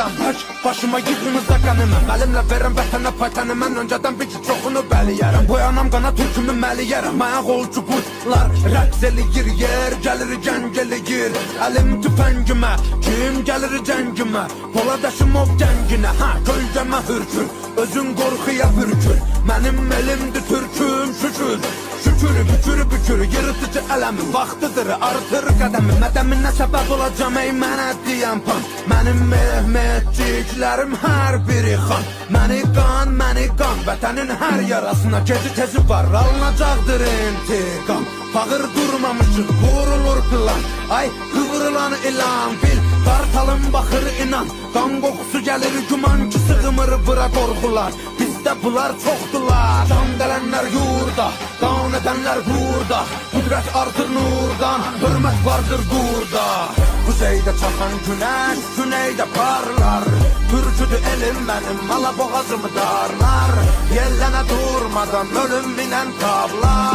adam başıma yığınızda qəniməm. Əlimlə verəm vətənə paytanı, mən öncədən bir ki çoxunu bəliyərəm. Boyanam qana türkümü məliyərəm. Ayaq olcu qutlar rəqs eləyir, yer gəlir gəng eləyir. Əlim tüfəngimə, kim gəlir cəngimə? Poladaşım ov gənginə, kölgəmə hürkür. Özün qorxuya bürkür, mənim elimdir türküm şükür. Şükür, bükür, yırtıcı ələmi, vaxtıdır, artır qədəmi. Mədəminə səbəb olacam, ey mənə deyən pan. Mənim mehmetçiklərim hər biri xan. Məni qan, vətənin hər yarasına gezi tezi var, alınacaqdır intiqam. Bağır durmamışıq, qurulur plan. Ay, qıvrılan ilan, bil, qartalım baxır inan. Qan qoxusu gəlir, güman ki sığmır bura qorxular. Bizdə bunlar çoxdular, can gələnlər yurda, qan edənlər burada. Qüdrət artır nurdan, hörmət vardır burada. Kuzeydə çaxan günəş, güneydə parlar. Türküdür elim mənim, ala boğazımı darlar. Yellənə durmadan ölüm minən tablar.